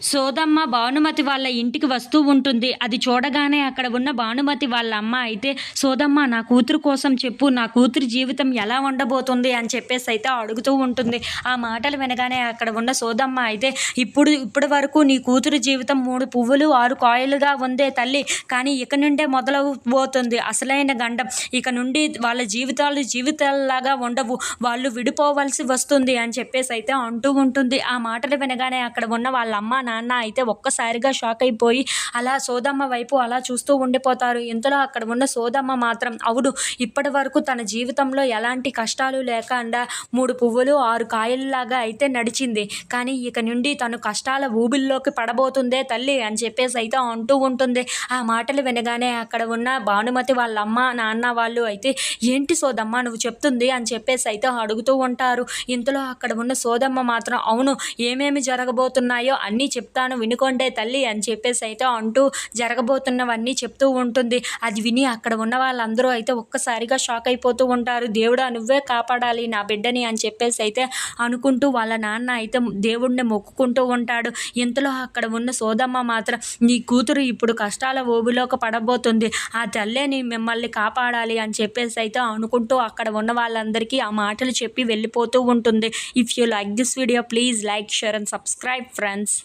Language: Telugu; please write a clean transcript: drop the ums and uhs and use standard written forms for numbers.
సోదమ్మ భానుమతి వాళ్ళ ఇంటికి వస్తూ ఉంటుంది. అది చూడగానే అక్కడ ఉన్న భానుమతి వాళ్ళ అమ్మ అయితే, "సోదమ్మ నా కూతురు కోసం చెప్పు. నా కూతురి జీవితం ఎలా ఉండబోతుంది" అని చెప్పేసైతే అడుగుతూ ఉంటుంది. ఆ మాటలు వినగానే అక్కడ ఉన్న సోదమ్మ అయితే, ఇప్పటి వరకు నీ కూతురు జీవితం 3 పువ్వులు 6 కాయలుగా ఉందే తల్లి. కానీ ఇక నుండే మొదలవబోతుంది అసలైన గండం. ఇక నుండి వాళ్ళ జీవితాలు జీవితాల్లాగా ఉండవు. వాళ్ళు విడిపోవలసి వస్తుంది అని చెప్పేసైతే అంటూ ఉంటుంది. ఆ మాటలు వినగానే అక్కడ ఉన్న వాళ్ళ అమ్మ, నాన్న అయితే ఒక్కసారిగా షాక్ అయిపోయి అలా సోదమ్మ వైపు అలా చూస్తూ ఉండిపోతారు. ఇంతలో అక్కడ ఉన్న సోదమ్మ మాత్రం, అవును, ఇప్పటి వరకు తన జీవితంలో ఎలాంటి కష్టాలు లేకుండా 3 పువ్వులు 6 కాయల్లాగా అయితే నడిచింది. కానీ ఇక నుండి తను కష్టాల ఊబిల్లోకి పడబోతుందే తల్లి అని చెప్పేసి అయితే అంటూ ఉంటుంది. ఆ మాటలు వినగానే అక్కడ ఉన్న భానుమతి వాళ్ళ అమ్మ, నాన్న వాళ్ళు అయితే, ఏంటి సోదమ్మ నువ్వు చెప్తుంది అని చెప్పేసి అయితే అడుగుతూ ఉంటారు. ఇంతలో అక్కడ ఉన్న సోదమ్మ మాత్రం, అవును, ఏమేమి జరగబోతున్నాయో అన్నీ చెప్తాను వినుకోండే తల్లి అని చెప్పేసి అయితే అంటూ జరగబోతున్నవన్నీ చెప్తూ ఉంటుంది. అది విని అక్కడ ఉన్న వాళ్ళందరూ అయితే ఒక్కసారిగా షాక్ అయిపోతూ ఉంటారు. దేవుడా నువ్వే కాపాడాలి నా బిడ్డని అని చెప్పేసి అయితే అనుకుంటూ వాళ్ళ నాన్న అయితే దేవుడిని మొక్కుకుంటూ ఉంటాడు. ఇంతలో అక్కడ ఉన్న సోదమ్మ మాత్రం, నీ కూతురు ఇప్పుడు కష్టాల ఊబిలోకి పడబోతుంది, ఆ తల్లేని మిమ్మల్ని కాపాడాలి అని చెప్పేసి అయితే అనుకుంటూ అక్కడ ఉన్న వాళ్ళందరికీ ఆ మాటలు చెప్పి వెళ్ళిపోతూ ఉంటుంది. If you like this video please like, share and subscribe friends.